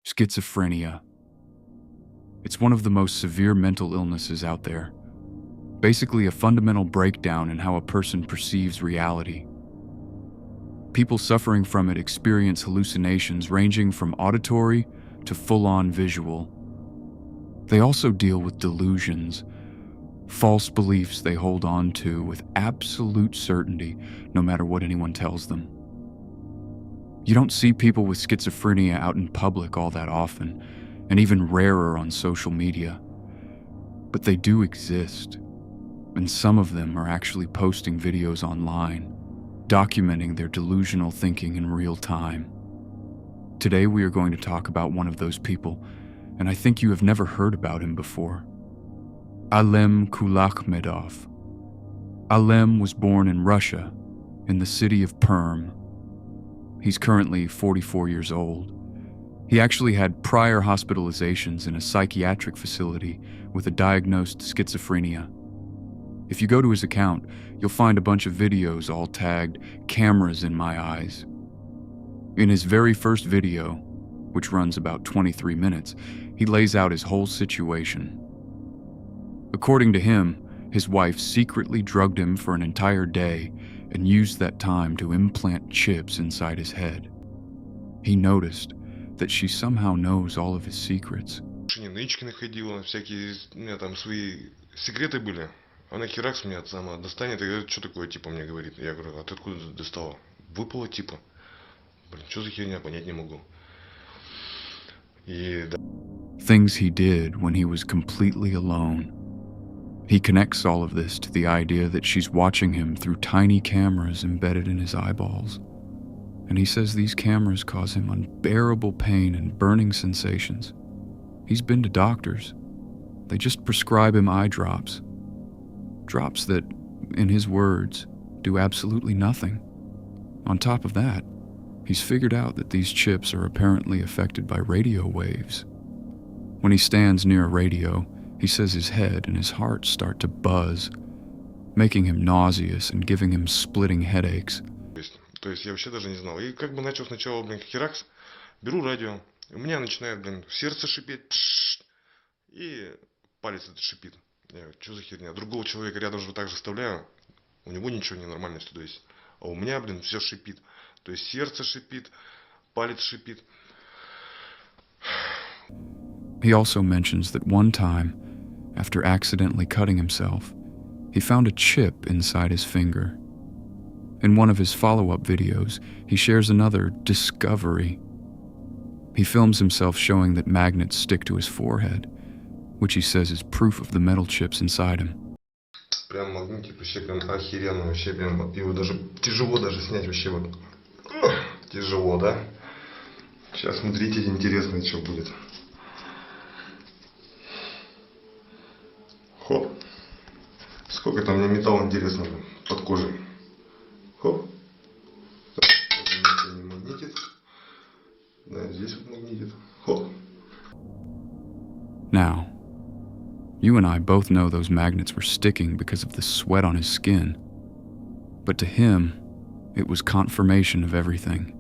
Schizophrenia. It's one of the most severe mental illnesses out there. Basically a fundamental breakdown in how a person perceives reality. People suffering from it experience hallucinations ranging from auditory to full-on visual. They also deal with delusions, false beliefs they hold on to with absolute certainty, no matter what anyone tells them. You don't see people with schizophrenia out in public all that often, and even rarer on social media. But they do exist, and some of them are actually posting videos online, documenting their delusional thinking in real time. Today we are going to talk about one of those people, and I think you have never heard about him before. Alem Kulakhmedov. Alem was born in Russia, in the city of Perm. He's currently 44 years old. He actually had prior hospitalizations in a psychiatric facility with a diagnosed schizophrenia. If you go to his account, you'll find a bunch of videos all tagged "cameras in my eyes." In his very first video, which runs about 23 minutes, he lays out his whole situation. According to him, his wife secretly drugged him for an entire day and used that time to implant chips inside his head. He noticed that she somehow knows all of his secrets. Нычки находила, всякие, у меня там свои секреты были. Она херакс меня сама достанет и говорит, что такое, типа, мне говорит. Я говорю, а ты откуда достала? Выпало, типа. Блин, что за херня, понять не могу. И да. Things he did when he was completely alone. He connects all of this to the idea that she's watching him through tiny cameras embedded in his eyeballs. And he says these cameras cause him unbearable pain and burning sensations. He's been to doctors. They just prescribe him eye drops. Drops that, in his words, do absolutely nothing. On top of that, he's figured out that these chips are apparently affected by radio waves. When he stands near a radio, he says his head and his heart start to buzz, making him nauseous and giving him splitting headaches. То есть я вообще даже не знал. И как бы начал сначала, блин, херакс, беру радио, и у меня начинает, блин, сердце шипеть, и палец этот шипит. Я говорю, что за херня? Другого человека рядом же так же вставляю, у него ничего не нормально все, то есть. А у меня, блин, все шипит. То есть сердце шипит, палец шипит. He also mentions that one time, after accidentally cutting himself, he found a chip inside his finger. In one of his follow-up videos, he shares another discovery. He films himself showing that magnets stick to his forehead, which he says is proof of the metal chips inside him. Прям магнитик вообще прям охеренно, вообще прям его даже тяжело даже снять вообще вот. Тяжело, да? Сейчас смотрите, интересно, что будет. Хоп. Сколько там у меня металла интересного под кожей. Хоп. Так, не магнитит. Да, здесь вот магнитит. Хоп. Now, you and I both know those magnets were sticking because of the sweat on his skin. But to him, it was confirmation of everything.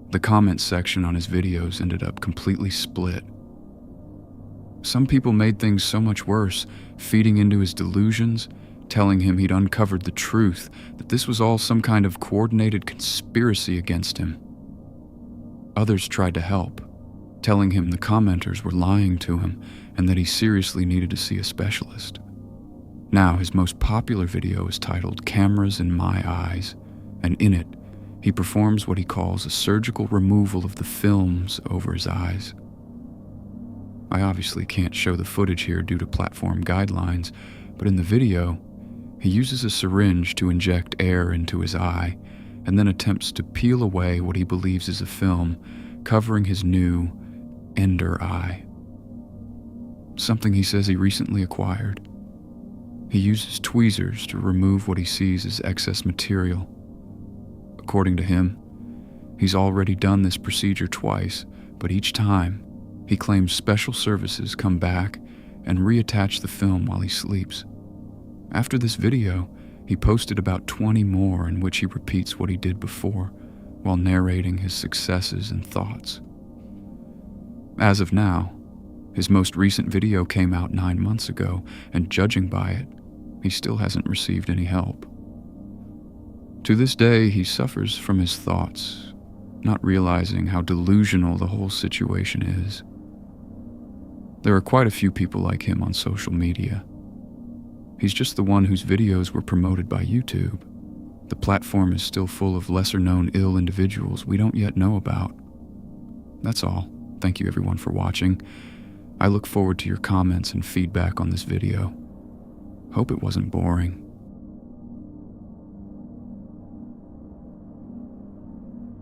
The comments section on his videos ended up completely split. Some people made things so much worse, feeding into his delusions, telling him he'd uncovered the truth, that this was all some kind of coordinated conspiracy against him. Others tried to help, telling him the commenters were lying to him and that he seriously needed to see a specialist. Now, his most popular video is titled "Cameras in My Eyes," and in it, he performs what he calls a surgical removal of the films over his eyes. I obviously can't show the footage here due to platform guidelines, but in the video, he uses a syringe to inject air into his eye and then attempts to peel away what he believes is a film covering his new ender eye. Something he says he recently acquired. He uses tweezers to remove what he sees as excess material. According to him, he's already done this procedure twice, but each time, he claims special services come back and reattach the film while he sleeps. After this video, he posted about 20 more in which he repeats what he did before, while narrating his successes and thoughts. As of now, his most recent video came out 9 months ago, and judging by it, he still hasn't received any help. To this day, he suffers from his thoughts, not realizing how delusional the whole situation is. There are quite a few people like him on social media. He's just the one whose videos were promoted by YouTube. The platform is still full of lesser-known ill individuals we don't yet know about. That's all. Thank you everyone for watching. I look forward to your comments and feedback on this video. Hope it wasn't boring.